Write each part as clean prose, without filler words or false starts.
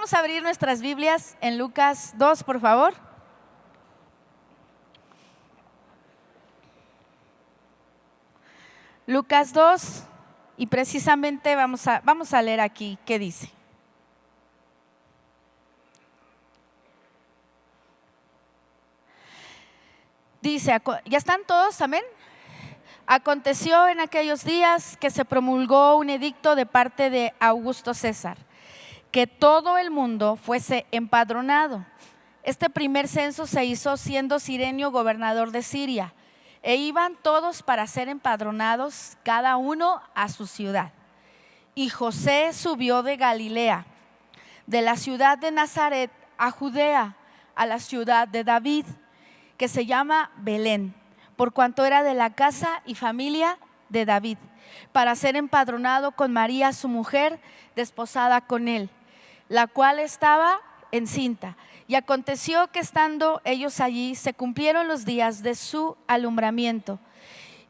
Vamos a abrir nuestras Biblias en Lucas 2, por favor. Lucas 2, y precisamente vamos a leer aquí qué dice. Dice, ¿ya están todos? Amén. Aconteció en aquellos días que se promulgó un edicto de parte de Augusto César, que todo el mundo fuese empadronado. Este primer censo se hizo siendo Cirenio gobernador de Siria, e iban todos para ser empadronados, cada uno a su ciudad. Y José subió de Galilea, de la ciudad de Nazaret a Judea, a la ciudad de David, que se llama Belén, por cuanto era de la casa y familia de David, para ser empadronado con María su mujer, desposada con él, la cual estaba encinta. Y aconteció que estando ellos allí, se cumplieron los días de su alumbramiento,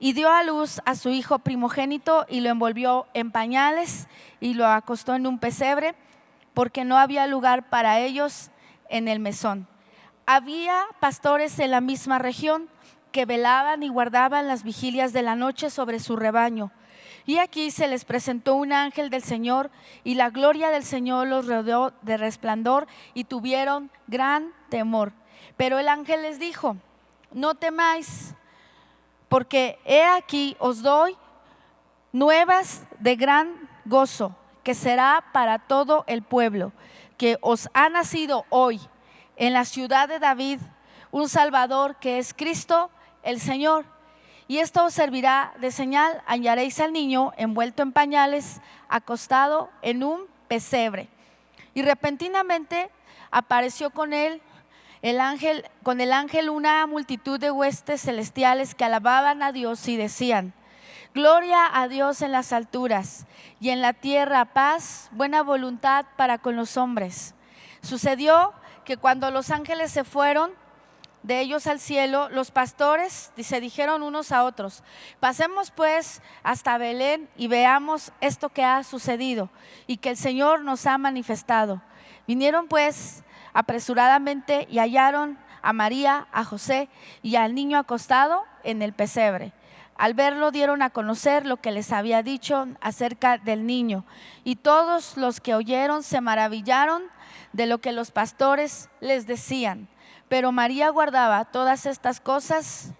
y dio a luz a su hijo primogénito, y lo envolvió en pañales, y lo acostó en un pesebre, porque no había lugar para ellos en el mesón. Había pastores en la misma región que velaban y guardaban las vigilias de la noche sobre su rebaño. Y aquí se les presentó un ángel del Señor, y la gloria del Señor los rodeó de resplandor, y tuvieron gran temor. Pero el ángel les dijo: no temáis, porque he aquí os doy nuevas de gran gozo, que será para todo el pueblo, que os ha nacido hoy en la ciudad de David un Salvador, que es Cristo el Señor. Y esto os servirá de señal: hallaréis al niño envuelto en pañales, acostado en un pesebre. Y repentinamente apareció con el ángel una multitud de huestes celestiales que alababan a Dios y decían: gloria a Dios en las alturas, y en la tierra paz, buena voluntad para con los hombres. Sucedió que cuando los ángeles se fueron de ellos al cielo, los pastores se dijeron unos a otros: pasemos pues hasta Belén y veamos esto que ha sucedido y que el Señor nos ha manifestado. Vinieron pues apresuradamente y hallaron a María, a José y al niño acostado en el pesebre. Al verlo dieron a conocer lo que les había dicho acerca del niño, y todos los que oyeron se maravillaron de lo que los pastores les decían. Pero María guardaba todas estas cosas,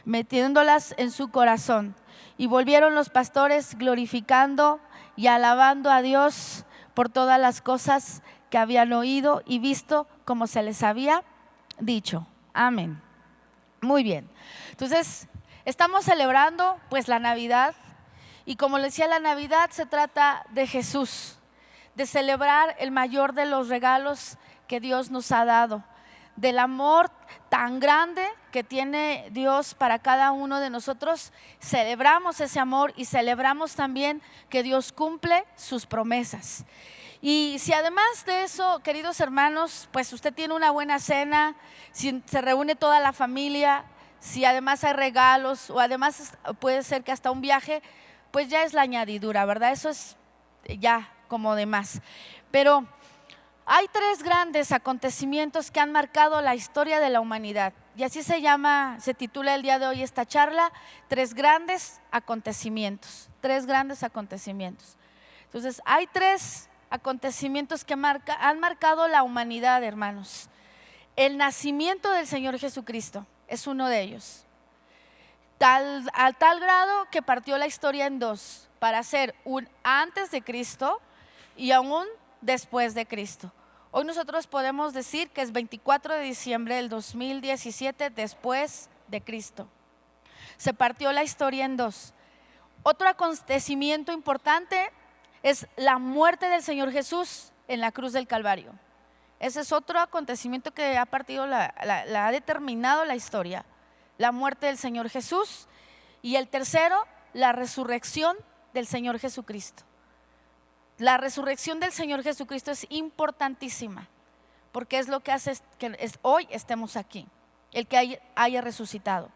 metiéndolas en su corazón. Y volvieron los pastores glorificando y alabando a Dios por todas las cosas que habían oído y visto, como se les había dicho. Amén. Muy bien. Entonces, estamos celebrando pues la Navidad, y como les decía, la Navidad se trata de Jesús, de celebrar el mayor de los regalos que Dios nos ha dado, del amor tan grande que tiene Dios para cada uno de nosotros. Celebramos ese amor y celebramos también que Dios cumple sus promesas. Y si además de eso, queridos hermanos, pues usted tiene una buena cena, si se reúne toda la familia, si además hay regalos, o además puede ser que hasta un viaje, pues ya es la añadidura, ¿verdad? Eso es ya como de más. Pero hay tres grandes acontecimientos que han marcado la historia de la humanidad, y así se titula el día de hoy esta charla: tres grandes acontecimientos. Tres grandes acontecimientos. Entonces, hay tres acontecimienos que han marcado la humanidad, hermanos. El nacimiento del Señor Jesucristo es uno de ellos, a tal grado que partió la historia en dos, para ser un antes de Cristo y aún después de Cristo. Hoy nosotros podemos decir que es 24 de diciembre del 2017 después de Cristo. Se partió la historia en dos. Otro acontecimiento importante es la muerte del Señor Jesús en la cruz del Calvario. Ese es otro acontecimiento que ha determinado la historia, la muerte del Señor Jesús. Y el tercero, la resurrección del Señor Jesucristo. La resurrección del Señor Jesucristo es importantísima, porque es lo que hace que hoy estemos aquí, el que haya resucitado.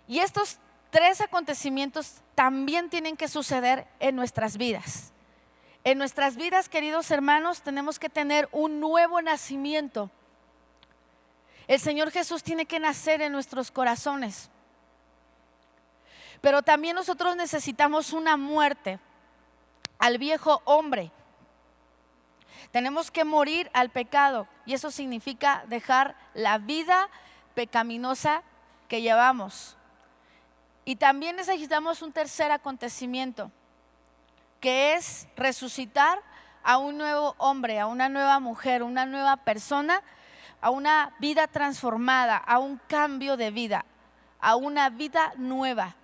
Y estos tres acontecimientos también tienen que suceder en nuestras vidas. En nuestras vidas, queridos hermanos, tenemos que tener un nuevo nacimiento. El Señor Jesús tiene que nacer en nuestros corazones. Pero también nosotros necesitamos una muerte al viejo hombre. Tenemos que morir al pecado, y eso significa dejar la vida pecaminosa que llevamos. Y también necesitamos un tercer acontecimiento, que es resucitar a un nuevo hombre, a una nueva mujer, una nueva persona, a una vida transformada, a un cambio de vida, a una vida nueva.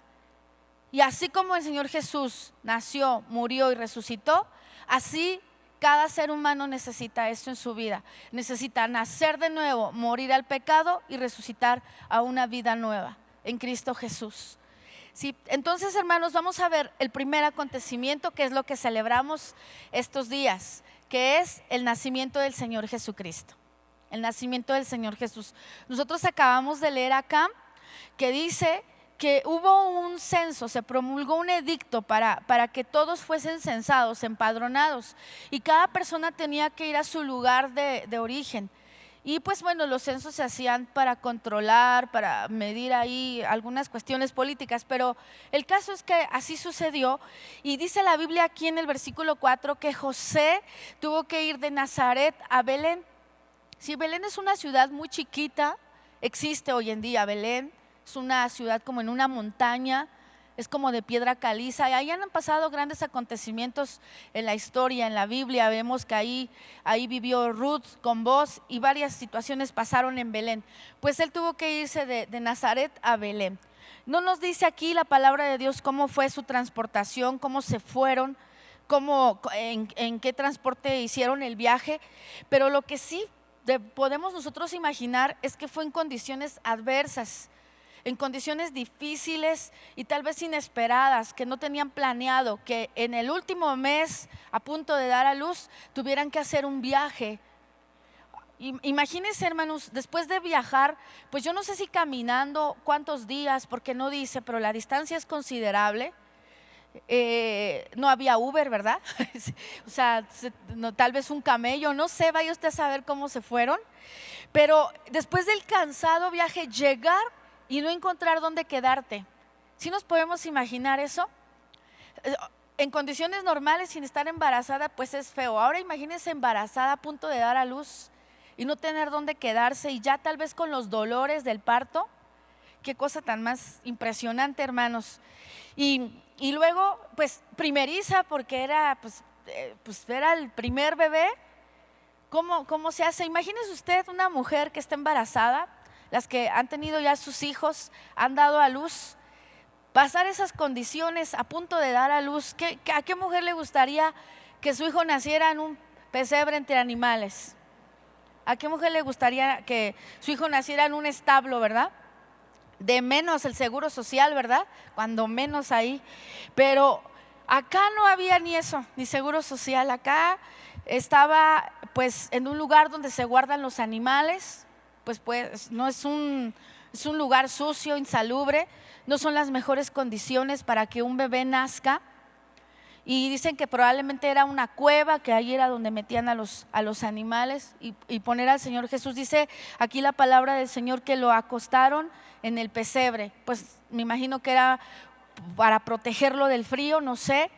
Y así como el Señor Jesús nació, murió y resucitó, así cada ser humano necesita eso en su vida. Necesita nacer de nuevo, morir al pecado y resucitar a una vida nueva en Cristo Jesús. Sí, entonces, hermanos, vamos a ver el primer acontecimiento, que es lo que celebramos estos días, que es el nacimiento del Señor Jesucristo. El nacimiento del Señor Jesús. Nosotros acabamos de leer acá que dice que hubo un censo, se promulgó un edicto para que todos fuesen censados, empadronados, y cada persona tenía que ir a su lugar de origen. Y pues bueno, los censos se hacían para controlar, para medir ahí algunas cuestiones políticas, pero el caso es que así sucedió. Y dice la Biblia aquí en el versículo 4 que José tuvo que ir de Nazaret a Belén. Sí, Belén es una ciudad muy chiquita, existe hoy en día Belén. Es una ciudad como en una montaña, es como de piedra caliza, y ahí han pasado grandes acontecimientos en la historia, en la Biblia. Vemos que ahí vivió Ruth con Boaz, y varias situaciones pasaron en Belén. Pues él tuvo que irse de Nazaret a Belén. No nos dice aquí la palabra de Dios cómo fue su transportación, cómo se fueron, en qué transporte hicieron el viaje, pero lo que sí podemos nosotros imaginar es que fue en condiciones adversas, en condiciones difíciles y tal vez inesperadas, que no tenían planeado, que en el último mes, a punto de dar a luz, tuvieran que hacer un viaje. Imagínense, hermanos, después de viajar, pues yo no sé si caminando, cuántos días, porque no dice, pero la distancia es considerable. No había Uber, ¿verdad? O sea, tal vez un camello, no sé, vaya usted a saber cómo se fueron. Pero después del cansado viaje, llegar y no encontrar dónde quedarte. ¿Sí nos podemos imaginar eso? En condiciones normales, sin estar embarazada, pues es feo. Ahora imagínense embarazada a punto de dar a luz y no tener dónde quedarse, y ya tal vez con los dolores del parto. Qué cosa tan más impresionante, hermanos. Y luego, pues primeriza, porque era, era el primer bebé. ¿Cómo se hace? Imagínese usted una mujer que está embarazada, las que han tenido ya sus hijos, han dado a luz, pasar esas condiciones a punto de dar a luz. ¿A qué mujer le gustaría que su hijo naciera en un pesebre entre animales? ¿A qué mujer le gustaría que su hijo naciera en un establo, verdad? De menos el seguro social, ¿verdad? Cuando menos ahí. Pero acá no había ni eso, ni seguro social. Acá estaba pues en un lugar donde se guardan los animales. Pues no es un lugar sucio, insalubre, no son las mejores condiciones para que un bebé nazca. Y dicen que probablemente era una cueva, que ahí era donde metían a los animales, y poner al Señor Jesús. Dice aquí la palabra del Señor que lo acostaron en el pesebre. Pues me imagino que era para protegerlo del frío, no sé,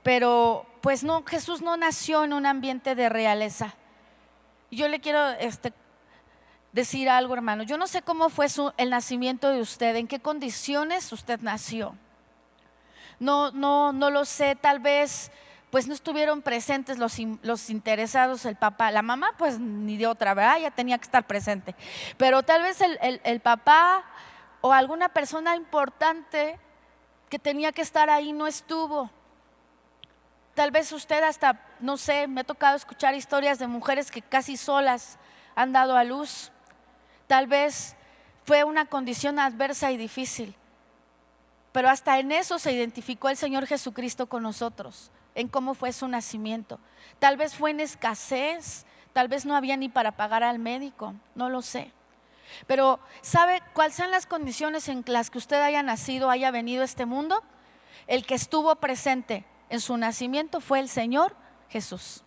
pero pues no, Jesús no nació en un ambiente de realeza. Yo le quiero decir algo, hermano. Yo no sé cómo fue el nacimiento de usted, en qué condiciones usted nació. No lo sé, tal vez pues no estuvieron presentes los interesados, el papá, la mamá pues ni de otra, ¿verdad? Ya tenía que estar presente. Pero tal vez el papá o alguna persona importante que tenía que estar ahí no estuvo. Tal vez usted hasta, no sé, me ha tocado escuchar historias de mujeres que casi solas han dado a luz. Tal vez fue una condición adversa y difícil, pero hasta en eso se identificó el Señor Jesucristo con nosotros, en cómo fue su nacimiento. Tal vez fue en escasez, tal vez no había ni para pagar al médico, no lo sé. Pero ¿sabe cuáles son las condiciones en las que usted haya nacido, haya venido a este mundo? El que estuvo presente en su nacimiento fue el Señor Jesús.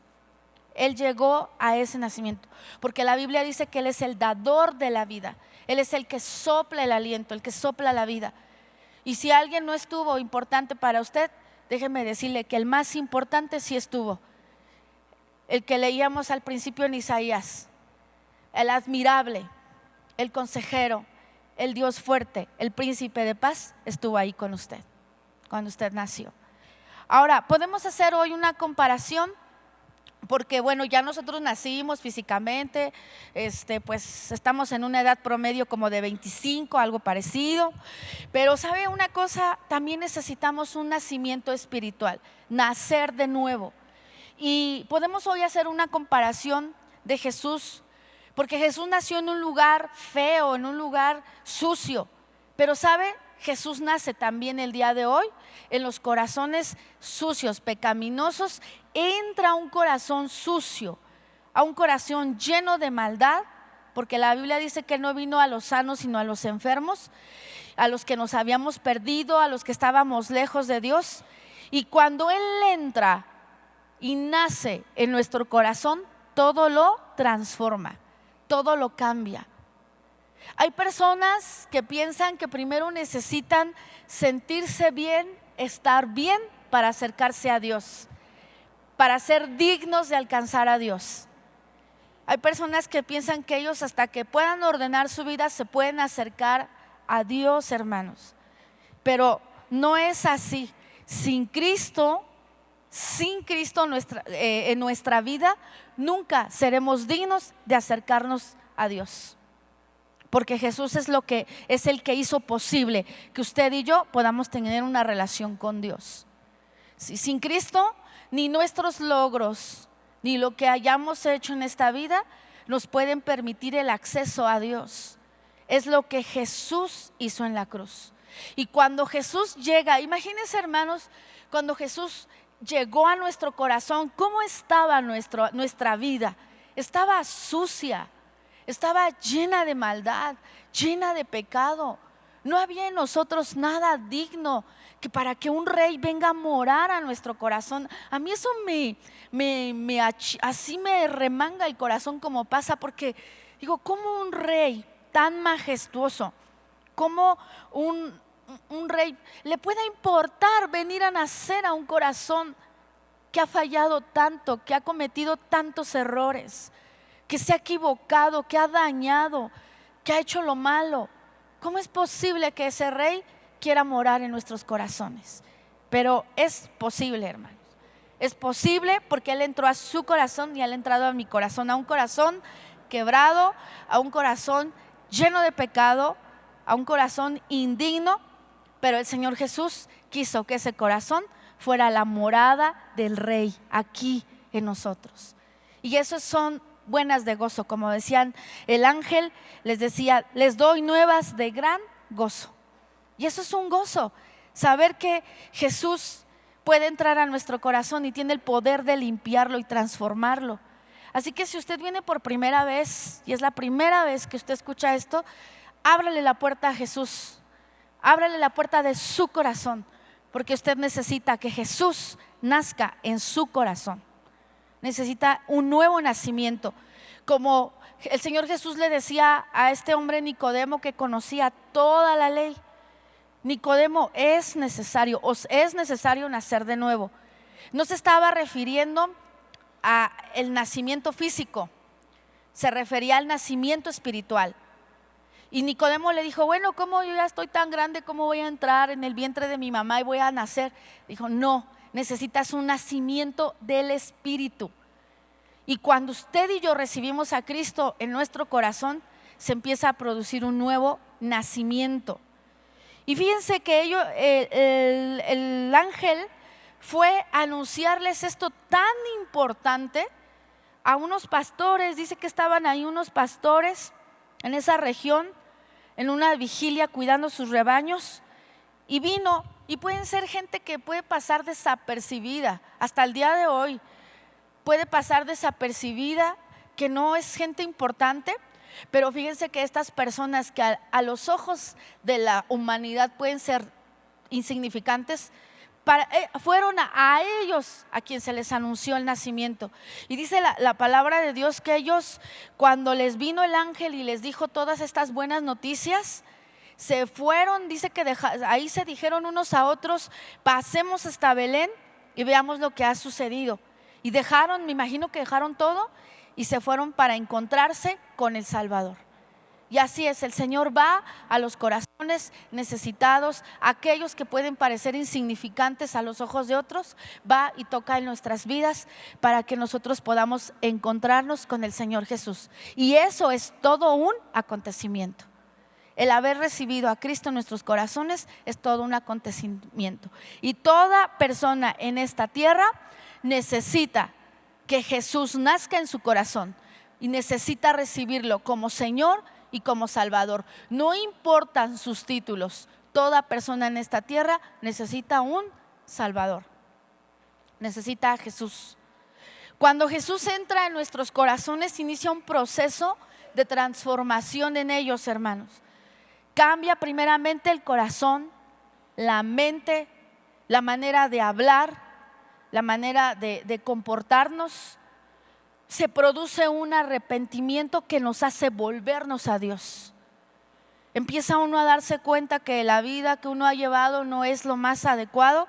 Él llegó a ese nacimiento, porque la Biblia dice que Él es el dador de la vida. Él es el que sopla el aliento, el que sopla la vida. Y si alguien no estuvo importante para usted, déjeme decirle que el más importante sí estuvo. El que leíamos al principio en Isaías, el admirable, el consejero, el Dios fuerte, el príncipe de paz, estuvo ahí con usted cuando usted nació. Ahora, podemos hacer hoy una comparación, porque bueno, ya nosotros nacimos físicamente, pues estamos en una edad promedio como de 25, algo parecido, pero ¿sabe una cosa? También necesitamos un nacimiento espiritual, nacer de nuevo. Y podemos hoy hacer una comparación de Jesús, porque Jesús nació en un lugar feo, en un lugar sucio, pero ¿sabe? Jesús nace también el día de hoy en los corazones sucios, pecaminosos. Entra a un corazón sucio, a un corazón lleno de maldad, porque la Biblia dice que no vino a los sanos sino a los enfermos, a los que nos habíamos perdido, a los que estábamos lejos de Dios. Y cuando Él entra y nace en nuestro corazón, todo lo transforma, todo lo cambia. Hay personas que piensan que primero necesitan sentirse bien, estar bien para acercarse a Dios, para ser dignos de alcanzar a Dios. Hay personas que piensan que ellos, hasta que puedan ordenar su vida, se pueden acercar a Dios, hermanos. Pero no es así. Sin Cristo en nuestra vida, nunca seremos dignos de acercarnos a Dios. Porque Jesús es el que hizo posible que usted y yo podamos tener una relación con Dios. Sin Cristo, ni nuestros logros, ni lo que hayamos hecho en esta vida nos pueden permitir el acceso a Dios. Es lo que Jesús hizo en la cruz. Y cuando Jesús llega, imagínense, hermanos, cuando Jesús llegó a nuestro corazón, ¿cómo estaba nuestra vida? Estaba sucia, estaba llena de maldad, llena de pecado. No había en nosotros nada digno que para que un rey venga a morar a nuestro corazón. A mí eso así me remanga el corazón como pasa, porque digo, ¿cómo un rey tan majestuoso, cómo un rey le pueda importar venir a nacer a un corazón que ha fallado tanto, que ha cometido tantos errores, que se ha equivocado, que ha dañado, que ha hecho lo malo? ¿Cómo es posible que ese rey quiera morar en nuestros corazones? Pero es posible, hermanos. Es posible porque Él entró a su corazón y Él ha entrado a mi corazón, a un corazón quebrado, a un corazón lleno de pecado, a un corazón indigno. Pero el Señor Jesús quiso que ese corazón fuera la morada del Rey aquí en nosotros. Y esos son buenas de gozo, como decían el ángel, les decía, les doy nuevas de gran gozo. Y eso es un gozo, saber que Jesús puede entrar a nuestro corazón y tiene el poder de limpiarlo y transformarlo. Así que si usted viene por primera vez y es la primera vez que usted escucha esto, ábrale la puerta a Jesús, ábrale la puerta de su corazón, porque usted necesita que Jesús nazca en su corazón. Necesita un nuevo nacimiento, como el Señor Jesús le decía a este hombre Nicodemo, que conocía toda la ley. Nicodemo, es necesario nacer de nuevo. No se estaba refiriendo a el nacimiento físico, se refería al nacimiento espiritual. Y Nicodemo le dijo, bueno, ¿cómo yo ya estoy tan grande? ¿Cómo voy a entrar en el vientre de mi mamá y voy a nacer? Dijo, no, necesitas un nacimiento del Espíritu. Y cuando usted y yo recibimos a Cristo en nuestro corazón, se empieza a producir un nuevo nacimiento. Y fíjense que el ángel fue a anunciarles esto tan importante a unos pastores. Dice que estaban ahí unos pastores en esa región, en una vigilia cuidando sus rebaños, y vino. Y pueden ser gente que puede pasar desapercibida hasta el día de hoy, puede pasar desapercibida, que no es gente importante. Pero fíjense que estas personas que a los ojos de la humanidad pueden ser insignificantes, Fueron a ellos a quien se les anunció el nacimiento. Y dice la palabra de Dios que ellos, cuando les vino el ángel y les dijo todas estas buenas noticias, se fueron, dice que ahí se dijeron unos a otros: pasemos hasta Belén y veamos lo que ha sucedido. Y me imagino que dejaron todo y se fueron para encontrarse con el Salvador. Y así es, el Señor va a los corazones necesitados, aquellos que pueden parecer insignificantes a los ojos de otros, va y toca en nuestras vidas para que nosotros podamos encontrarnos con el Señor Jesús. Y eso es todo un acontecimiento. El haber recibido a Cristo en nuestros corazones es todo un acontecimiento. Y toda persona en esta tierra necesita que Jesús nazca en su corazón y necesita recibirlo como Señor y como Salvador. No importan sus títulos, toda persona en esta tierra necesita un Salvador, necesita a Jesús. Cuando Jesús entra en nuestros corazones, inicia un proceso de transformación en ellos, hermanos. Cambia primeramente el corazón, la mente, la manera de hablar, la manera de comportarnos. Se produce un arrepentimiento que nos hace volvernos a Dios. Empieza uno a darse cuenta que la vida que uno ha llevado no es lo más adecuado,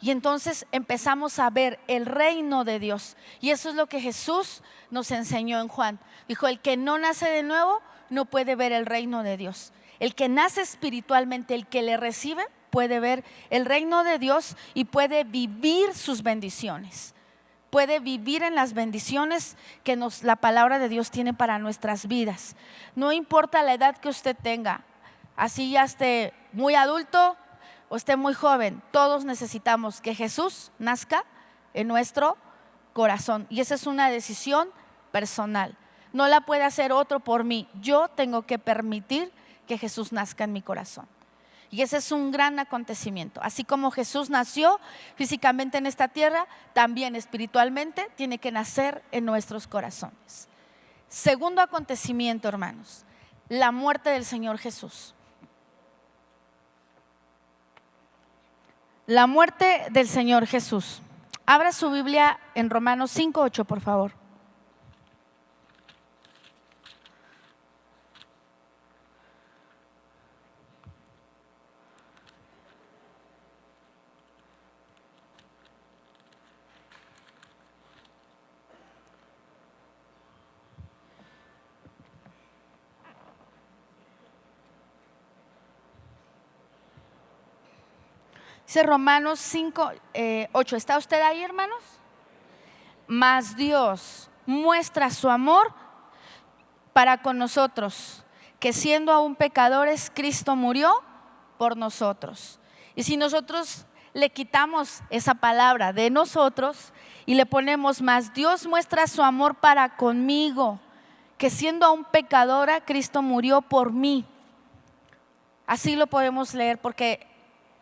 y entonces empezamos a ver el reino de Dios. Y eso es lo que Jesús nos enseñó en Juan. Dijo: el que no nace de nuevo no puede ver el reino de Dios. El que nace espiritualmente, el que le recibe, puede ver el reino de Dios y puede vivir sus bendiciones. Puede vivir en las bendiciones que la palabra de Dios tiene para nuestras vidas. No importa la edad que usted tenga, así ya esté muy adulto o esté muy joven, todos necesitamos que Jesús nazca en nuestro corazón. Y esa es una decisión personal. No la puede hacer otro por mí. Yo tengo que permitir que Jesús nazca en mi corazón. Y ese es un gran acontecimiento. Así como Jesús nació físicamente en esta tierra, también espiritualmente tiene que nacer en nuestros corazones. Segundo acontecimiento, hermanos, la muerte del Señor Jesús. La muerte del Señor Jesús. Abra su Biblia en Romanos 5:8, por favor. Dice Romanos 5:8. ¿Está usted ahí, hermanos? Mas Dios muestra su amor para con nosotros, que siendo aún pecadores, Cristo murió por nosotros. Y si nosotros le quitamos esa palabra de nosotros y le ponemos: mas Dios muestra su amor para conmigo, que siendo aún pecadora, Cristo murió por mí. Así lo podemos leer porque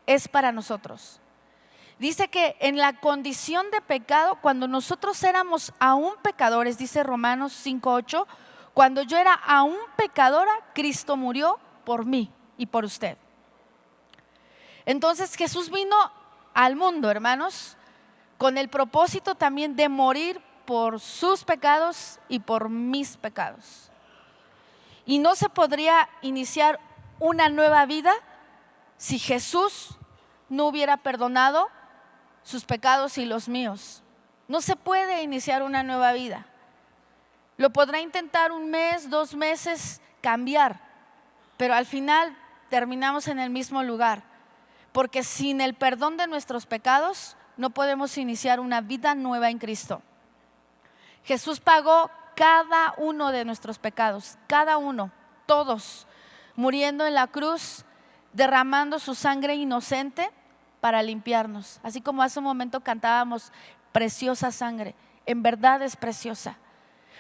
es para nosotros. Dice que en la condición de pecado, cuando nosotros éramos aún pecadores, dice Romanos 5:8, cuando yo era aún pecadora, Cristo murió por mí y por usted. Entonces Jesús vino al mundo, hermanos, con el propósito también de morir por sus pecados y por mis pecados. Y no se podría iniciar una nueva vida si Jesús no hubiera perdonado sus pecados y los míos. No se puede iniciar una nueva vida. Lo podrá intentar 1 mes, 2 meses, cambiar, pero al final terminamos en el mismo lugar, porque sin el perdón de nuestros pecados no podemos iniciar una vida nueva en Cristo. Jesús pagó cada uno de nuestros pecados, cada uno, todos, muriendo en la cruz, derramando su sangre inocente para limpiarnos. Así como hace un momento cantábamos: preciosa sangre, en verdad es preciosa,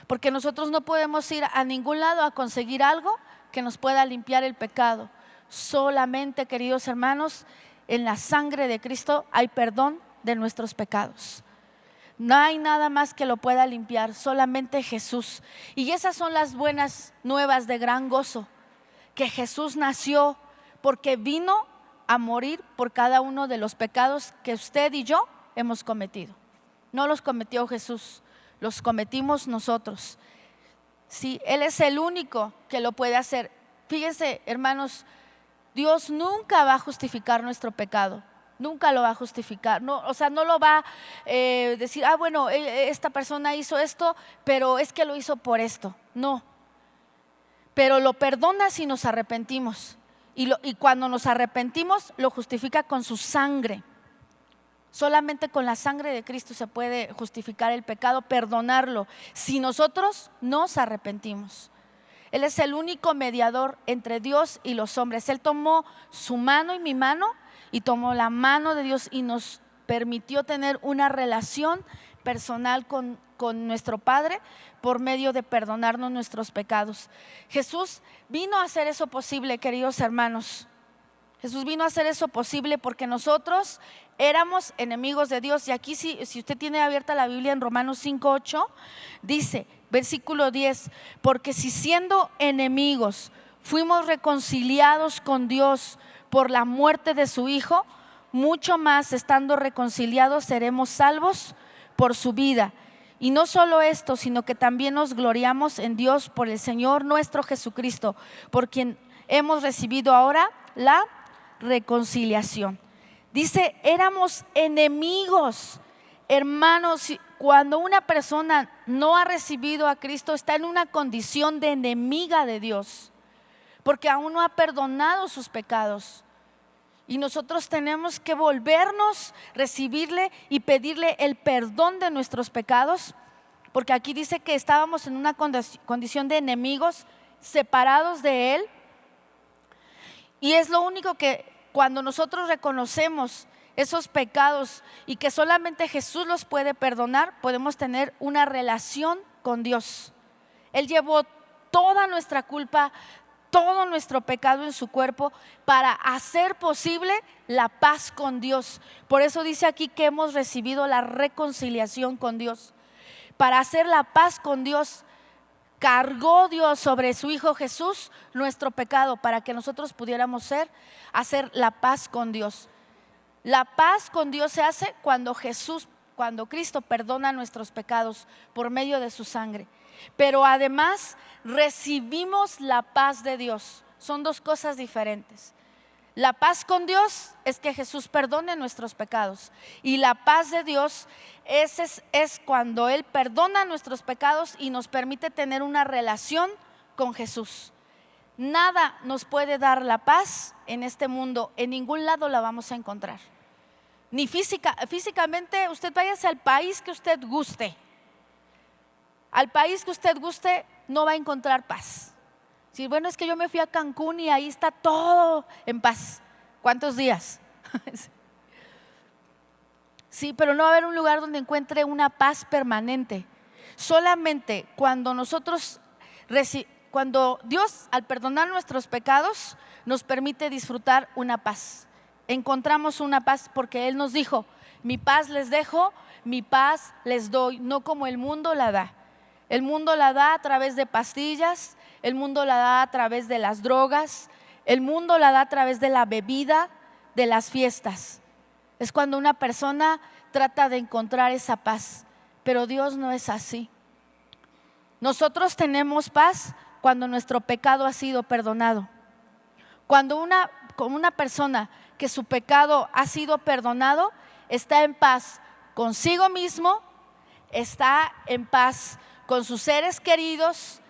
porque nosotros no podemos ir a ningún lado a conseguir algo que nos pueda limpiar el pecado. Solamente, queridos hermanos, en la sangre de Cristo hay perdón de nuestros pecados. No hay nada más que lo pueda limpiar, solamente Jesús. Y esas son las buenas nuevas de gran gozo, que Jesús nació porque vino a morir por cada uno de los pecados que usted y yo hemos cometido. No los cometió Jesús, los cometimos nosotros. Sí, Él es el único que lo puede hacer. Fíjense, hermanos, Dios nunca va a justificar nuestro pecado. Nunca lo va a justificar, no, o sea, no lo va a decir, bueno, esta persona hizo esto, pero es que lo hizo por esto. No, pero lo perdona si nos arrepentimos. Y cuando nos arrepentimos, lo justifica con su sangre. Solamente con la sangre de Cristo se puede justificar el pecado, perdonarlo, si nosotros nos arrepentimos. Él es el único mediador entre Dios y los hombres. Él tomó su mano y mi mano y tomó la mano de Dios y nos permitió tener una relación personal con nuestro Padre por medio de perdonarnos nuestros pecados. Jesús vino a hacer eso posible, queridos hermanos. Jesús vino a hacer eso posible porque nosotros éramos enemigos de Dios. Y aquí si usted tiene abierta la Biblia en Romanos 5:8, dice, versículo 10, porque si siendo enemigos fuimos reconciliados con Dios por la muerte de su Hijo, mucho más estando reconciliados seremos salvos por su vida. Y no solo esto, sino que también nos gloriamos en Dios por el Señor nuestro Jesucristo, por quien hemos recibido ahora la reconciliación. Dice, éramos enemigos. Hermanos, cuando una persona no ha recibido a Cristo, está en una condición de enemiga de Dios, porque aún no ha perdonado sus pecados. Y nosotros tenemos que volvernos, recibirle y pedirle el perdón de nuestros pecados, porque aquí dice que estábamos en una condición de enemigos, separados de Él. Y es lo único que cuando nosotros reconocemos esos pecados y que solamente Jesús los puede perdonar, podemos tener una relación con Dios. Él llevó toda nuestra culpa, todo nuestro pecado en su cuerpo para hacer posible la paz con Dios. Por eso dice aquí que hemos recibido la reconciliación con Dios. Para hacer la paz con Dios, cargó Dios sobre su Hijo Jesús nuestro pecado para que nosotros pudiéramos hacer la paz con Dios. La paz con Dios se hace cuando Cristo perdona nuestros pecados por medio de su sangre. Pero además recibimos la paz de Dios. Son dos cosas diferentes. La paz con Dios es que Jesús perdone nuestros pecados. Y la paz de Dios es cuando Él perdona nuestros pecados y nos permite tener una relación con Jesús. Nada nos puede dar la paz en este mundo. En ningún lado la vamos a encontrar. Ni físicamente, usted váyase al país que usted guste. Al país que usted guste no va a encontrar paz. Sí, bueno, es que yo me fui a Cancún y ahí está todo en paz. ¿Cuántos días? Sí, pero no va a haber un lugar donde encuentre una paz permanente. Solamente cuando cuando Dios, al perdonar nuestros pecados, nos permite disfrutar una paz. Encontramos una paz porque Él nos dijo, mi paz les dejo, mi paz les doy, no como el mundo la da. El mundo la da a través de pastillas, el mundo la da a través de las drogas, el mundo la da a través de la bebida, de las fiestas. Es cuando una persona trata de encontrar esa paz, pero Dios no es así. Nosotros tenemos paz cuando nuestro pecado ha sido perdonado. Cuando una persona que su pecado ha sido perdonado, está en paz consigo mismo, está en paz con sus seres queridos,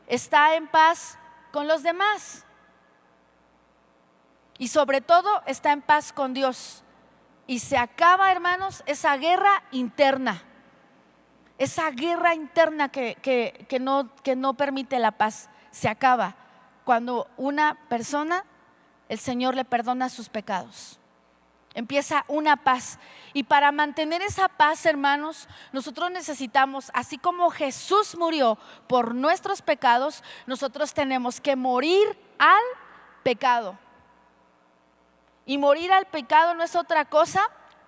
está en paz con los demás. Y sobre todo está en paz con Dios. Y se acaba, hermanos, esa guerra interna. Esa guerra interna que no permite la paz. Se acaba cuando una persona, el Señor le perdona sus pecados. Empieza una paz. Y para mantener esa paz, hermanos, nosotros necesitamos, así como Jesús murió por nuestros pecados, nosotros tenemos que morir al pecado. Y morir al pecado no es otra cosa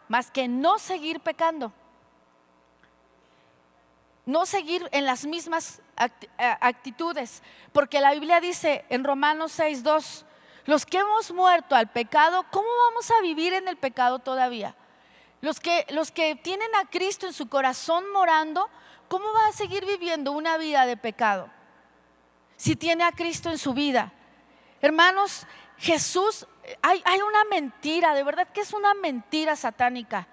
más que no seguir pecando. No seguir en las mismas actitudes. Porque la Biblia dice en Romanos 6:2, Los que hemos muerto al pecado, ¿cómo vamos a vivir en el pecado todavía? Los que tienen a Cristo en su corazón morando, ¿cómo va a seguir viviendo una vida de pecado si tiene a Cristo en su vida? Hermanos, Jesús, hay una mentira, de verdad que es una mentira satánica,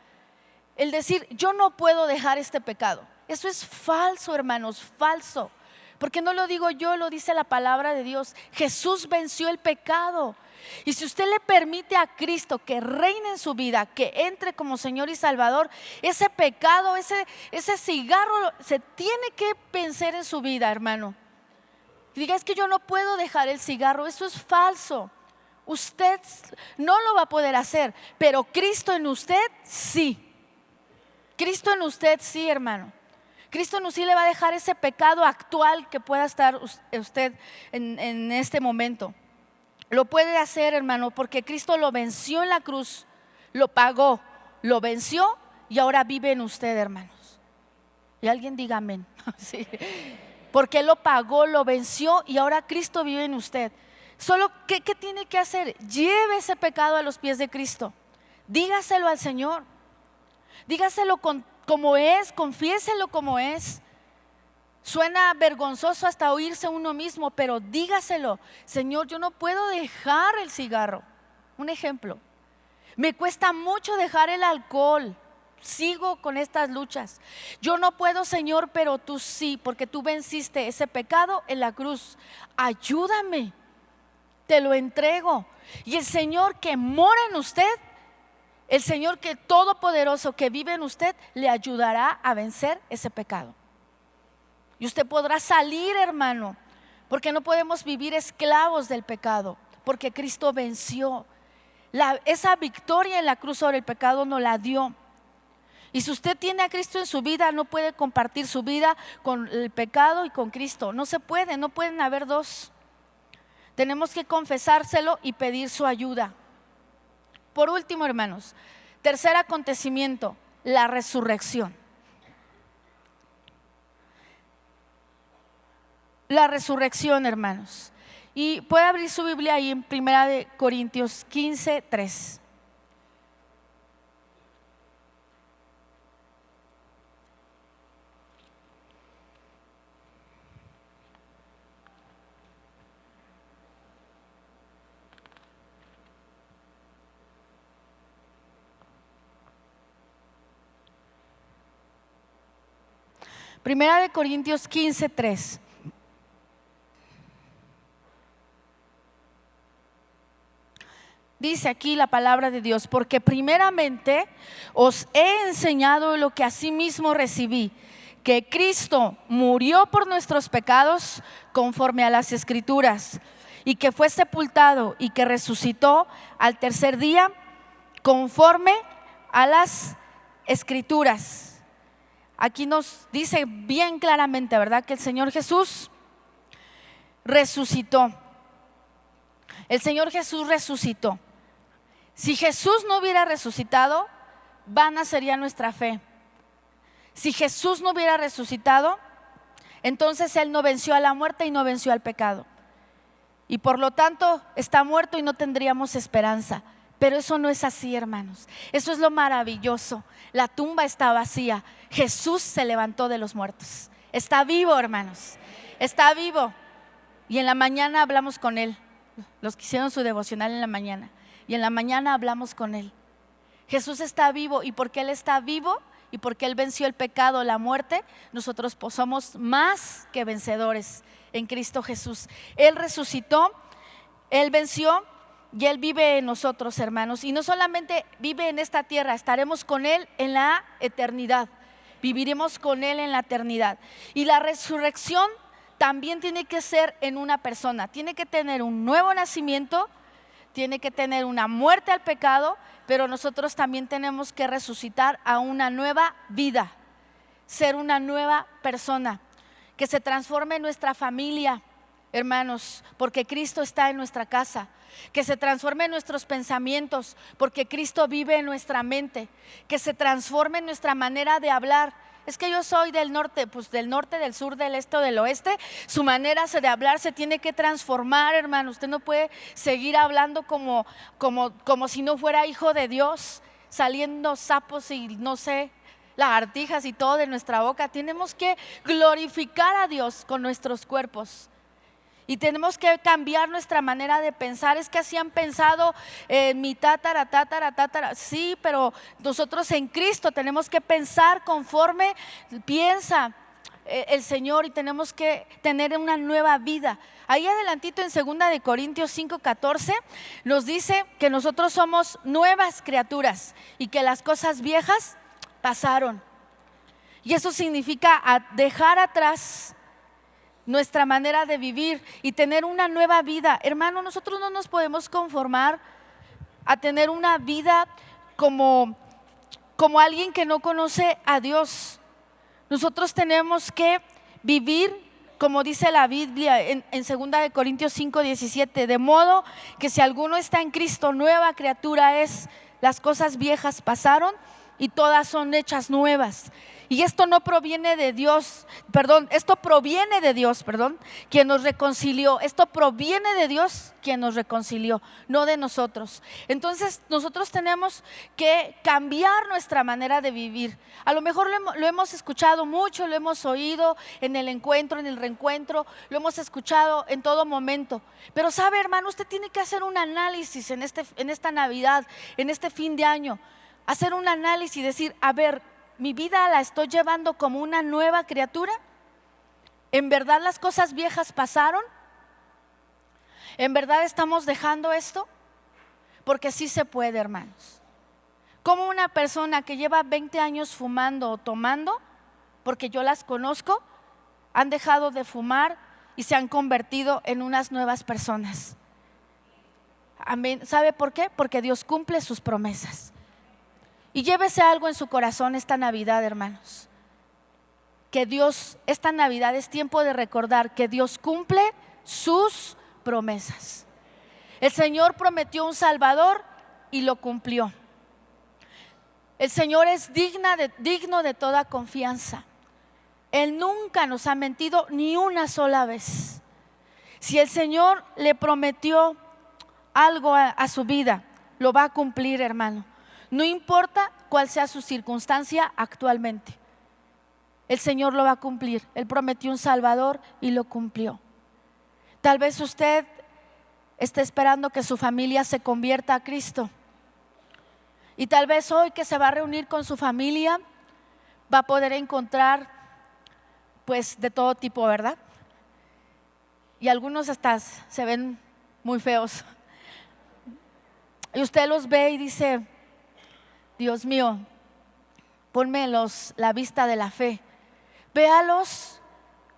el decir yo no puedo dejar este pecado. Eso es falso, hermanos, falso. Porque no lo digo yo, lo dice la palabra de Dios. Jesús venció el pecado. Y si usted le permite a Cristo que reine en su vida, que entre como Señor y Salvador, ese pecado, ese cigarro se tiene que vencer en su vida, hermano. Y diga, es que yo no puedo dejar el cigarro. Eso es falso. Usted no lo va a poder hacer, pero Cristo en usted sí. Cristo en usted sí, hermano. Cristo no sí le va a dejar ese pecado actual que pueda estar usted en este momento. Lo puede hacer, hermano, porque Cristo lo venció en la cruz, lo pagó, lo venció y ahora vive en usted, hermanos. Y alguien diga amén. Sí. Porque Él lo pagó, lo venció y ahora Cristo vive en usted. Solo, ¿qué tiene que hacer? Lleve ese pecado a los pies de Cristo. Dígaselo al Señor. Dígaselo como es, confiéselo como es. Suena vergonzoso hasta oírse uno mismo, pero dígaselo: Señor, yo no puedo dejar el cigarro. Un ejemplo, me cuesta mucho dejar el alcohol, sigo con estas luchas. Yo no puedo, Señor, pero tú sí, porque tú venciste ese pecado en la cruz. Ayúdame, te lo entrego. Y el Señor que mora en usted, el Señor que todopoderoso que vive en usted, le ayudará a vencer ese pecado. Y usted podrá salir, hermano, porque no podemos vivir esclavos del pecado, porque Cristo venció. Esa victoria en la cruz sobre el pecado nos la dio. Y si usted tiene a Cristo en su vida, no puede compartir su vida con el pecado y con Cristo. No se puede, no pueden haber dos. Tenemos que confesárselo y pedir su ayuda. Por último, hermanos, tercer acontecimiento, la resurrección. La resurrección, hermanos. Y puede abrir su Biblia ahí en 1 Corintios 15, 3. Primera de Corintios 15, 3. Dice aquí la palabra de Dios: porque primeramente os he enseñado lo que asimismo recibí, que Cristo murió por nuestros pecados conforme a las Escrituras, y que fue sepultado y que resucitó al tercer día conforme a las Escrituras. Aquí nos dice bien claramente, ¿verdad?, que el Señor Jesús resucitó. El Señor Jesús resucitó. Si Jesús no hubiera resucitado, vana sería nuestra fe. Si Jesús no hubiera resucitado, entonces Él no venció a la muerte y no venció al pecado. Y por lo tanto está muerto y no tendríamos esperanza. Pero eso no es así, hermanos. Eso es lo maravilloso. La tumba está vacía. Jesús se levantó de los muertos. Está vivo, hermanos. Está vivo. Y en la mañana hablamos con Él. Los que hicieron su devocional en la mañana. Y en la mañana hablamos con Él. Jesús está vivo, y porque Él está vivo y porque Él venció el pecado, la muerte, nosotros somos más que vencedores en Cristo Jesús. Él resucitó, Él venció y Él vive en nosotros, hermanos. Y no solamente vive en esta tierra, estaremos con Él en la eternidad. Viviremos con Él en la eternidad. Y la resurrección también tiene que ser en una persona. Tiene que tener un nuevo nacimiento, tiene que tener una muerte al pecado, pero nosotros también tenemos que resucitar a una nueva vida, ser una nueva persona, que se transforme nuestra familia, hermanos, porque Cristo está en nuestra casa. Que se transforme nuestros pensamientos, porque Cristo vive en nuestra mente. Que se transforme nuestra manera de hablar. Es que yo soy del norte, pues del norte, del sur, del este o del oeste. Su manera de hablar se tiene que transformar, hermano. Usted no puede seguir hablando como si no fuera hijo de Dios, saliendo sapos y no sé, lagartijas y todo de nuestra boca. Tenemos que glorificar a Dios con nuestros cuerpos. Y tenemos que cambiar nuestra manera de pensar. Es que así han pensado mi tatara. Sí, pero nosotros en Cristo tenemos que pensar conforme piensa el Señor, y tenemos que tener una nueva vida. Ahí adelantito en 2 Corintios 5:14 nos dice que nosotros somos nuevas criaturas y que las cosas viejas pasaron. Y eso significa dejar atrás nuestra manera de vivir y tener una nueva vida. Hermano, nosotros no nos podemos conformar a tener una vida como alguien que no conoce a Dios. Nosotros tenemos que vivir como dice la Biblia en 2 Corintios 5:17, de modo que si alguno está en Cristo, nueva criatura es. Las cosas viejas pasaron y todas son hechas nuevas. Y esto no proviene de Dios, esto proviene de Dios, quien nos reconcilió. Esto proviene de Dios, quien nos reconcilió, no de nosotros. Entonces nosotros tenemos que cambiar nuestra manera de vivir. A lo mejor lo hemos escuchado mucho, lo hemos oído en el encuentro, en el reencuentro, lo hemos escuchado en todo momento. Pero sabe, hermano, usted tiene que hacer un análisis en esta Navidad, en este fin de año. Hacer un análisis y decir, a ver, ¿mi vida la estoy llevando como una nueva criatura? ¿En verdad las cosas viejas pasaron? ¿En verdad estamos dejando esto? Porque sí se puede, hermanos. Como una persona que lleva 20 años fumando o tomando, porque yo las conozco, han dejado de fumar y se han convertido en unas nuevas personas. Amén. ¿Sabe por qué? Porque Dios cumple sus promesas. Y llévese algo en su corazón esta Navidad, hermanos. Que Dios, esta Navidad es tiempo de recordar que Dios cumple sus promesas. El Señor prometió un Salvador y lo cumplió. El Señor es digno de toda confianza. Él nunca nos ha mentido ni una sola vez. Si el Señor le prometió algo a su vida, lo va a cumplir, hermano. No importa cuál sea su circunstancia actualmente, el Señor lo va a cumplir. Él prometió un Salvador y lo cumplió. Tal vez usted esté esperando que su familia se convierta a Cristo, y tal vez hoy que se va a reunir con su familia va a poder encontrar pues de todo tipo, ¿verdad? Y algunos hasta se ven muy feos, y usted los ve y dice, Dios mío, ponme la vista de la fe. Véalos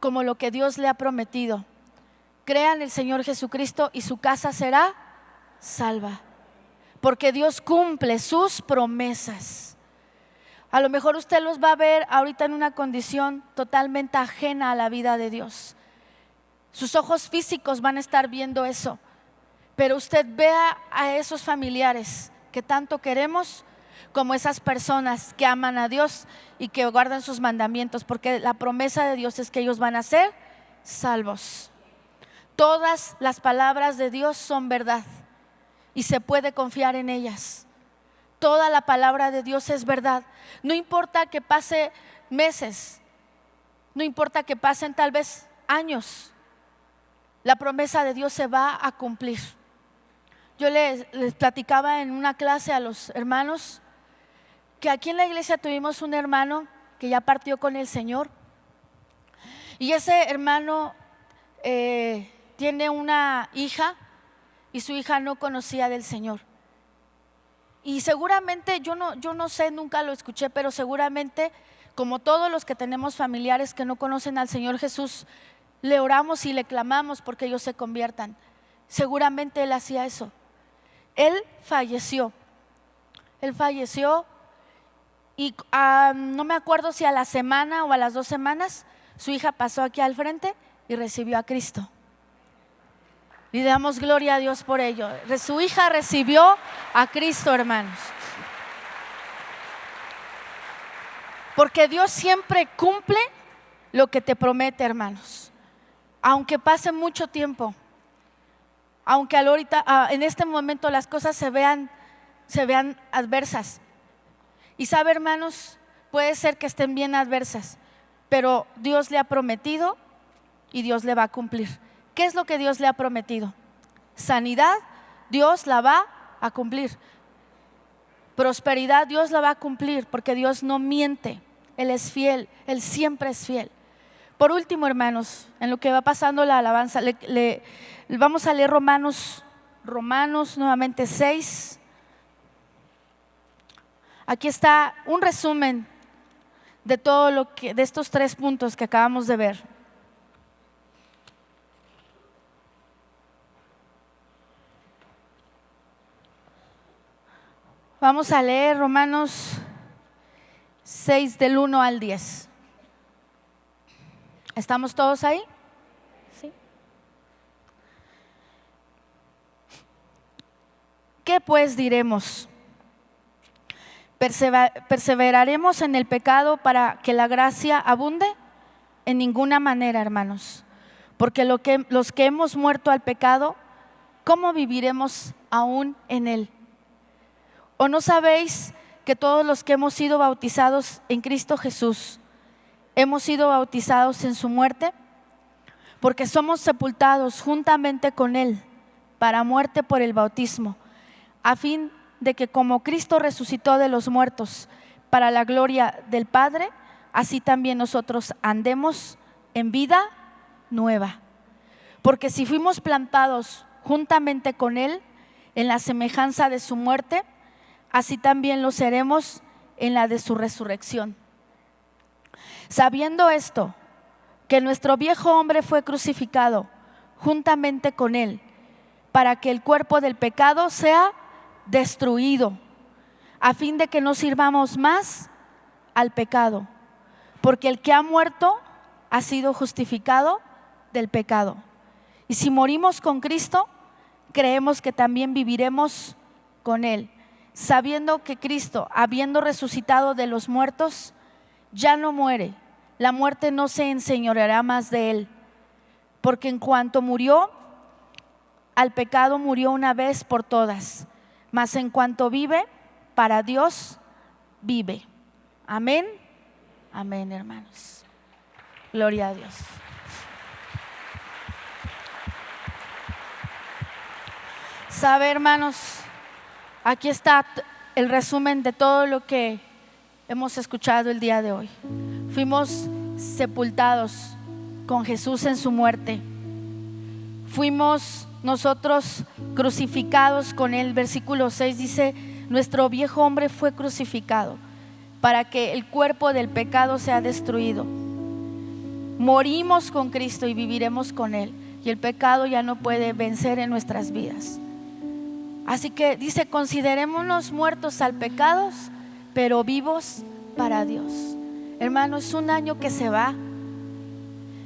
como lo que Dios le ha prometido. Crea en el Señor Jesucristo y su casa será salva, porque Dios cumple sus promesas. A lo mejor usted los va a ver ahorita en una condición totalmente ajena a la vida de Dios. Sus ojos físicos van a estar viendo eso, pero usted vea a esos familiares que tanto queremos como esas personas que aman a Dios y que guardan sus mandamientos, porque la promesa de Dios es que ellos van a ser salvos. Todas las palabras de Dios son verdad y se puede confiar en ellas. Toda la palabra de Dios es verdad. No importa que pase meses, no importa que pasen tal vez años, la promesa de Dios se va a cumplir. Yo les platicaba en una clase a los hermanos que aquí en la iglesia tuvimos un hermano que ya partió con el Señor, y ese hermano tiene una hija y su hija no conocía del Señor. Y seguramente, yo no sé, nunca lo escuché, pero seguramente como todos los que tenemos familiares que no conocen al Señor Jesús, le oramos y le clamamos porque ellos se conviertan. Seguramente él hacía eso. Él falleció y no me acuerdo si a la semana o a las 2 semanas su hija pasó aquí al frente y recibió a Cristo. Y le damos gloria a Dios por ello. Su hija recibió a Cristo, hermanos. Porque Dios siempre cumple lo que te promete, hermanos. Aunque pase mucho tiempo, aunque ahorita, en este momento las cosas se vean adversas. Y sabe, hermanos, puede ser que estén bien adversas, pero Dios le ha prometido y Dios le va a cumplir. ¿Qué es lo que Dios le ha prometido? Sanidad, Dios la va a cumplir. Prosperidad, Dios la va a cumplir, porque Dios no miente. Él es fiel, Él siempre es fiel. Por último, hermanos, en lo que va pasando la alabanza, vamos a leer Romanos nuevamente 6. Aquí está un resumen de todo de estos 3 puntos que acabamos de ver. Vamos a leer Romanos 6 del 1 al 10. ¿Estamos todos ahí? Sí. ¿Qué pues diremos? ¿Perseveraremos en el pecado para que la gracia abunde? En ninguna manera, hermanos. Porque los que hemos muerto al pecado, ¿cómo viviremos aún en él? ¿O no sabéis que todos los que hemos sido bautizados en Cristo Jesús, hemos sido bautizados en su muerte? Porque somos sepultados juntamente con Él para muerte por el bautismo, a fin de que como Cristo resucitó de los muertos para la gloria del Padre, así también nosotros andemos en vida nueva. Porque si fuimos plantados juntamente con Él en la semejanza de su muerte, así también lo seremos en la de su resurrección. Sabiendo esto, que nuestro viejo hombre fue crucificado juntamente con Él, para que el cuerpo del pecado sea destruido, a fin de que no sirvamos más al pecado, porque el que ha muerto ha sido justificado del pecado. Y si morimos con Cristo, creemos que también viviremos con Él, sabiendo que Cristo, habiendo resucitado de los muertos, ya no muere. La muerte no se enseñoreará más de Él, porque en cuanto murió al pecado, murió una vez por todas, mas en cuanto vive, para Dios vive. Amén. Amén, hermanos. Gloria a Dios. Sabe, hermanos, aquí está el resumen de todo lo que hemos escuchado el día de hoy. Fuimos sepultados con Jesús en su muerte. Fuimos nosotros crucificados con Él. Versículo 6 dice: nuestro viejo hombre fue crucificado para que el cuerpo del pecado sea destruido. Morimos con Cristo y viviremos con Él, y el pecado ya no puede vencer en nuestras vidas. Así que dice: considerémonos muertos al pecado, pero vivos para Dios. Hermanos, es un año que se va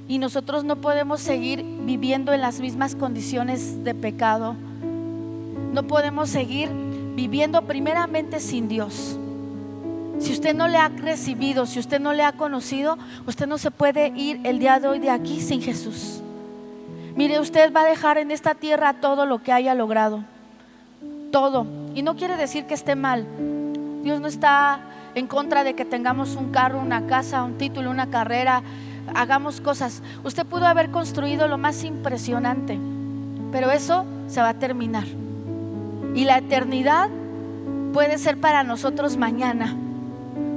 y nosotros no podemos seguir viviendo en las mismas condiciones de pecado. No podemos seguir viviendo primeramente sin Dios. Si usted no le ha recibido, si usted no le ha conocido, usted no se puede ir el día de hoy de aquí sin Jesús. Mire, usted va a dejar en esta tierra todo lo que haya logrado, todo. Y no quiere decir que esté mal. Dios no está en contra de que tengamos un carro, una casa, un título, una carrera, hagamos cosas. Usted pudo haber construido lo más impresionante, pero eso se va a terminar. Y la eternidad puede ser para nosotros mañana,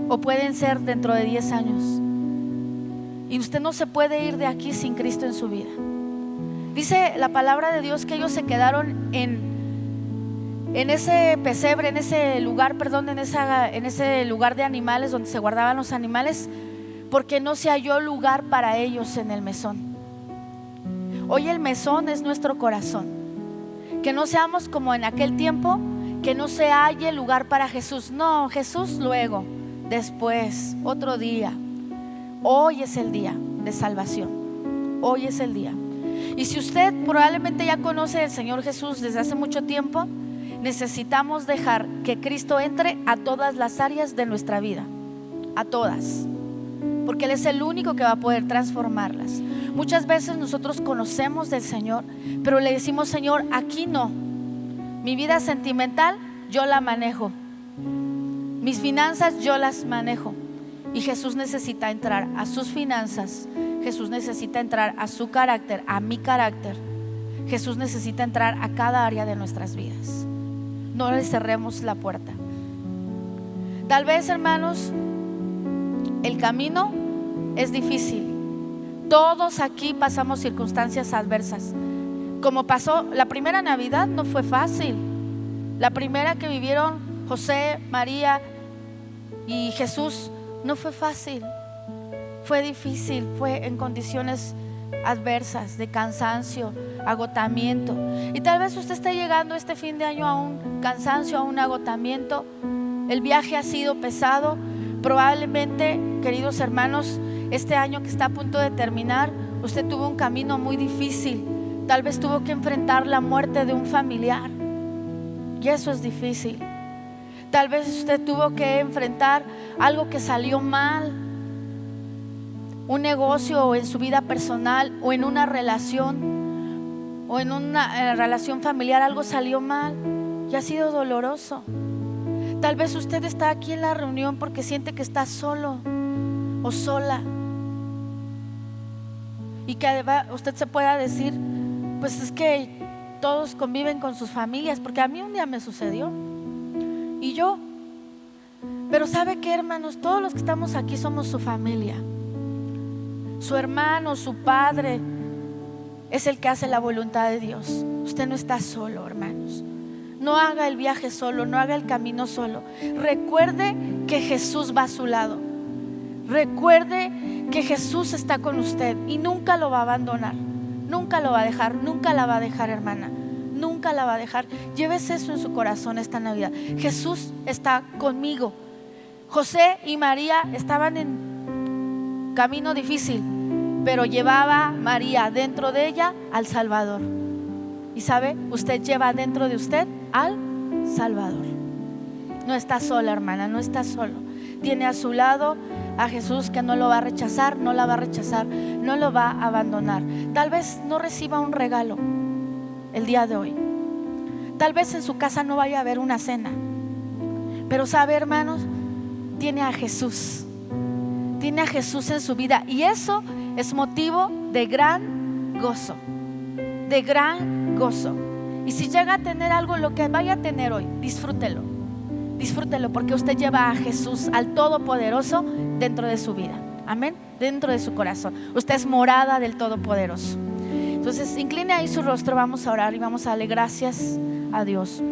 o pueden ser dentro de 10 años. Y usted no se puede ir de aquí sin Cristo en su vida. Dice la palabra de Dios que ellos se quedaron en ese pesebre, en ese lugar de animales donde se guardaban los animales, porque no se halló lugar para ellos en el mesón. Hoy el mesón es nuestro corazón. Que no seamos como en aquel tiempo, que no se halle lugar para Jesús. No, Jesús luego, después, otro día. Hoy es el día de salvación. Hoy es el día. Y si usted probablemente ya conoce al Señor Jesús desde hace mucho tiempo, necesitamos dejar que Cristo entre a todas las áreas de nuestra vida, a todas, porque Él es el único que va a poder transformarlas. Muchas veces nosotros conocemos del Señor, pero le decimos: Señor, aquí no. Mi vida sentimental yo la manejo, mis finanzas yo las manejo. Y Jesús necesita entrar a sus finanzas, Jesús necesita entrar a su carácter, a mi carácter. Jesús necesita entrar a cada área de nuestras vidas. No le cerremos la puerta. Tal vez, hermanos, el camino es difícil. Todos aquí pasamos circunstancias adversas. Como pasó la primera Navidad, no fue fácil. La primera que vivieron José, María y Jesús no fue fácil. Fue difícil, fue en condiciones adversas, de cansancio, agotamiento. Y tal vez usted esté llegando este fin de año a un cansancio, a un agotamiento. El viaje ha sido pesado. Probablemente, queridos hermanos, este año que está a punto de terminar, usted tuvo un camino muy difícil. Tal vez tuvo que enfrentar la muerte de un familiar, y eso es difícil. Tal vez usted tuvo que enfrentar algo que salió mal, un negocio, o en su vida personal, o en una relación, o en una relación familiar, algo salió mal y ha sido doloroso. Tal vez usted está aquí en la reunión porque siente que está solo o sola, y que usted se pueda decir: pues es que todos conviven con sus familias, porque a mí un día me sucedió. Y yo, pero ¿sabe qué, hermanos? Todos los que estamos aquí somos su familia. Su hermano, su padre es el que hace la voluntad de Dios. Usted no está solo, hermanos. No haga el viaje solo, no haga el camino solo. Recuerde que Jesús va a su lado. Recuerde que Jesús está con usted y nunca lo va a abandonar. Nunca lo va a dejar, nunca la va a dejar, hermana. Nunca la va a dejar. Llévese eso en su corazón esta Navidad. Jesús está conmigo. José y María estaban en camino difícil, pero llevaba María dentro de ella al Salvador. Y sabe, usted lleva dentro de usted al Salvador. No está sola, hermana, no está solo. Tiene a su lado a Jesús, que no lo va a rechazar, no la va a rechazar, no lo va a abandonar. Tal vez no reciba un regalo el día de hoy. Tal vez en su casa no vaya a haber una cena, pero sabe, hermanos, tiene a Jesús. Tiene a Jesús en su vida, y eso es motivo de gran gozo. De gran gozo. Y si llega a tener algo, lo que vaya a tener hoy, disfrútelo. Disfrútelo, porque usted lleva a Jesús, al Todopoderoso, dentro de su vida. Amén. Dentro de su corazón. Usted es morada del Todopoderoso. Entonces, incline ahí su rostro. Vamos a orar y vamos a darle gracias a Dios.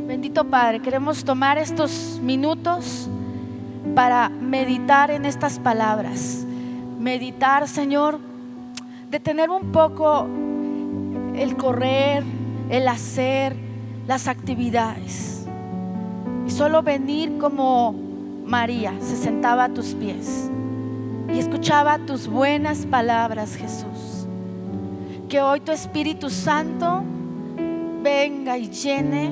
Bendito Padre, queremos tomar estos minutos para meditar en estas palabras. Meditar, Señor, detener un poco el correr, el hacer, las actividades, y solo venir como María se sentaba a tus pies y escuchaba tus buenas palabras, Jesús. Que hoy tu Espíritu Santo venga y llene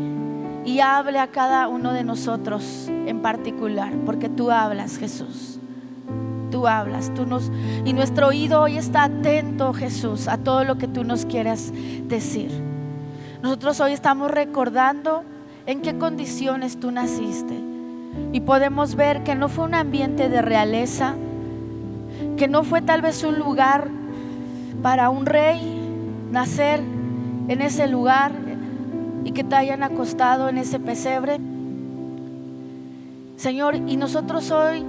y hable a cada uno de nosotros en particular, porque tú hablas, Jesús. Tú hablas, y nuestro oído hoy está atento, Jesús, a todo lo que tú nos quieras decir. Nosotros hoy estamos recordando en qué condiciones tú naciste, y podemos ver que no fue un ambiente de realeza, que no fue tal vez un lugar para un rey nacer en ese lugar y que te hayan acostado en ese pesebre, Señor. Y nosotros hoy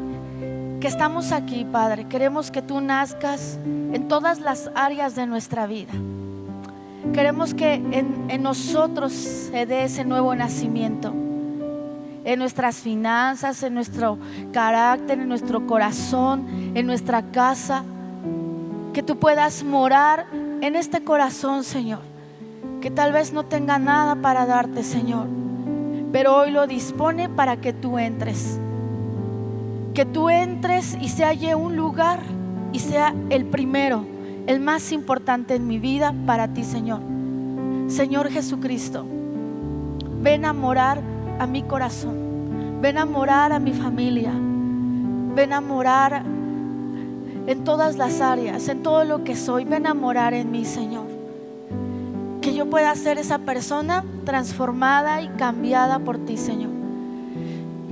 que estamos aquí, Padre, queremos que tú nazcas en todas las áreas de nuestra vida. Queremos que en nosotros se dé ese nuevo nacimiento, en nuestras finanzas, en nuestro carácter, en nuestro corazón, en nuestra casa. Que tú puedas morar en este corazón, Señor, que tal vez no tenga nada para darte, Señor, pero hoy lo dispone para que tú entres. Que tú entres y se halle un lugar y sea el primero, el más importante en mi vida para ti, Señor. Señor Jesucristo, ven a morar a mi corazón, ven a morar a mi familia, ven a morar en todas las áreas, en todo lo que soy. Ven a morar en mí, Señor. Que yo pueda ser esa persona transformada y cambiada por ti, Señor.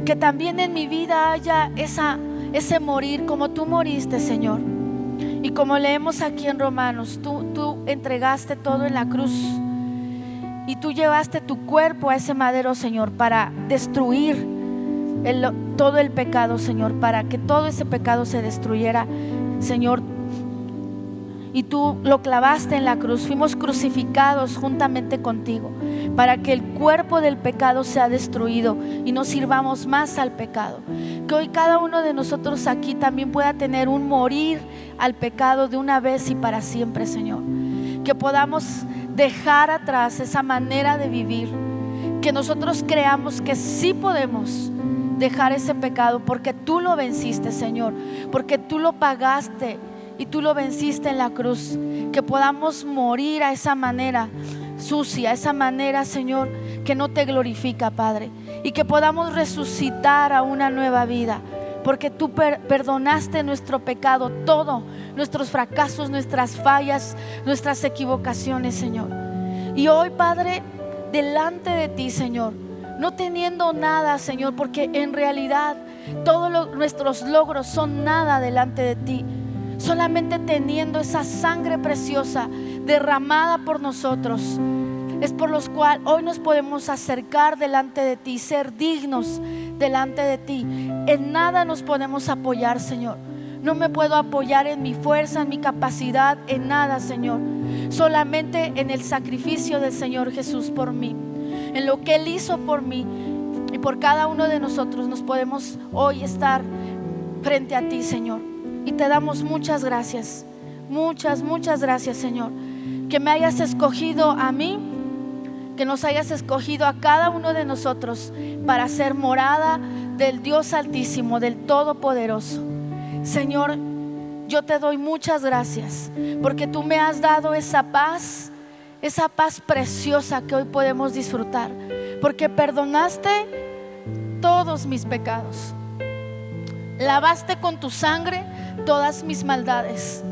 Que también en mi vida haya ese morir como tú moriste, Señor. Y como leemos aquí en Romanos, tú entregaste todo en la cruz y tú llevaste tu cuerpo a ese madero, Señor, para destruir todo el pecado, Señor, para que todo ese pecado se destruyera, Señor. Y tú lo clavaste en la cruz. Fuimos crucificados juntamente contigo para que el cuerpo del pecado sea destruido y no sirvamos más al pecado. Que hoy cada uno de nosotros aquí también pueda tener un morir al pecado de una vez y para siempre, Señor. Que podamos dejar atrás esa manera de vivir. Que nosotros creamos que sí podemos dejar ese pecado porque tú lo venciste, Señor, porque tú lo pagaste y tú lo venciste en la cruz. Que podamos morir a esa manera sucia, a esa manera, Señor, que no te glorifica, Padre, y que podamos resucitar a una nueva vida, porque tú perdonaste nuestro pecado, todo, nuestros fracasos, nuestras fallas, nuestras equivocaciones, Señor. Y hoy, Padre, delante de ti, Señor, no teniendo nada, Señor, porque en realidad todos nuestros logros son nada delante de ti, solamente teniendo esa sangre preciosa derramada por nosotros, es por los cuales hoy nos podemos acercar delante de ti, ser dignos delante de ti. En nada nos podemos apoyar, Señor. No me puedo apoyar en mi fuerza, en mi capacidad, en nada, Señor. Solamente en el sacrificio del Señor Jesús por mí, en lo que Él hizo por mí y por cada uno de nosotros. Nos podemos hoy estar frente a ti, Señor. Y te damos muchas gracias, muchas gracias, Señor. Que me hayas escogido a mí, que nos hayas escogido a cada uno de nosotros para ser morada del Dios Altísimo, del Todopoderoso. Señor, yo te doy muchas gracias porque tú me has dado esa paz preciosa que hoy podemos disfrutar, porque perdonaste todos mis pecados, lavaste con tu sangre todas mis maldades,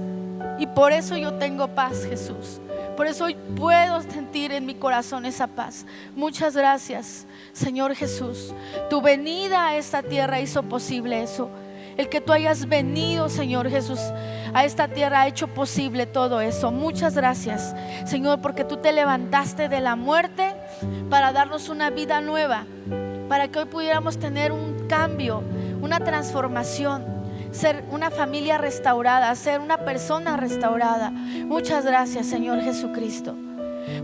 y por eso yo tengo paz, Jesús. Por eso hoy puedo sentir en mi corazón esa paz. Muchas gracias, Señor Jesús. Tu venida a esta tierra hizo posible eso. El que tú hayas venido, Señor Jesús, a esta tierra ha hecho posible todo eso. Muchas gracias, Señor, porque tú te levantaste de la muerte para darnos una vida nueva, para que hoy pudiéramos tener un cambio, una transformación, ser una familia restaurada, ser una persona restaurada. Muchas gracias, Señor Jesucristo,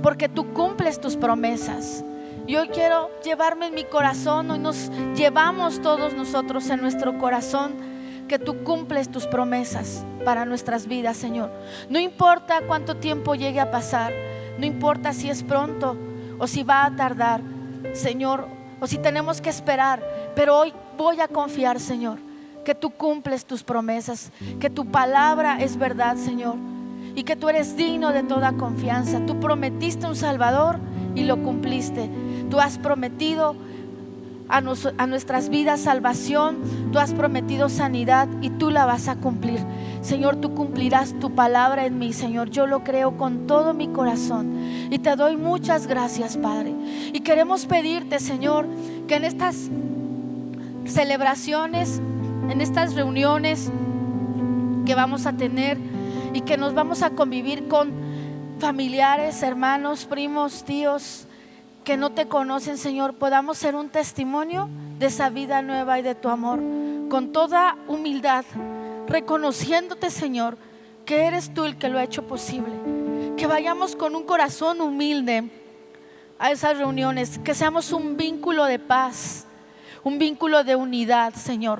porque tú cumples tus promesas. Yo quiero llevarme en mi corazón, hoy nos llevamos todos nosotros en nuestro corazón, que tú cumples tus promesas para nuestras vidas, Señor. No importa cuánto tiempo llegue a pasar, no importa si es pronto o si va a tardar, Señor, o si tenemos que esperar, pero hoy voy a confiar, Señor, que tú cumples tus promesas, que tu palabra es verdad, Señor, y que tú eres digno de toda confianza. Tú prometiste un Salvador y lo cumpliste. Tú has prometido a nuestras vidas salvación, tú has prometido sanidad y tú la vas a cumplir. Señor, tú cumplirás tu palabra en mí, Señor. Yo lo creo con todo mi corazón y te doy muchas gracias, Padre. Y queremos pedirte, Señor, que en estas celebraciones, en estas reuniones que vamos a tener y que nos vamos a convivir con familiares, hermanos, primos, tíos que no te conocen, Señor, podamos ser un testimonio de esa vida nueva y de tu amor, con toda humildad, reconociéndote, Señor, que eres tú el que lo ha hecho posible. Que vayamos con un corazón humilde a esas reuniones, que seamos un vínculo de paz, un vínculo de unidad, Señor.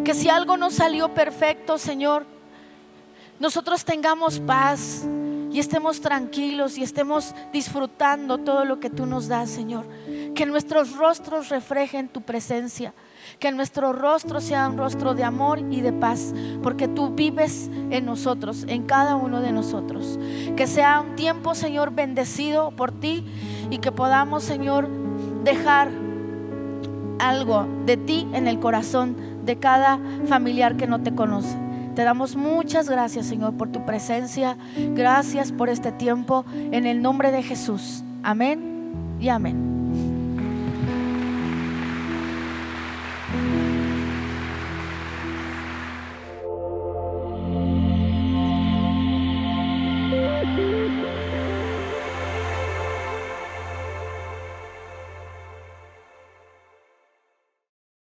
Que si algo no salió perfecto, Señor, nosotros tengamos paz y estemos tranquilos y estemos disfrutando todo lo que tú nos das, Señor. Que nuestros rostros reflejen tu presencia, Que nuestro rostro sea un rostro de amor y de paz, porque tú vives en nosotros, en cada uno de nosotros. Que sea un tiempo, Señor, bendecido por ti, y que podamos, Señor, dejar algo de ti en el corazón de cada familiar que no te conoce. Te damos muchas gracias, Señor, por tu presencia. Gracias por este tiempo, en el nombre de Jesús. Amén y amén.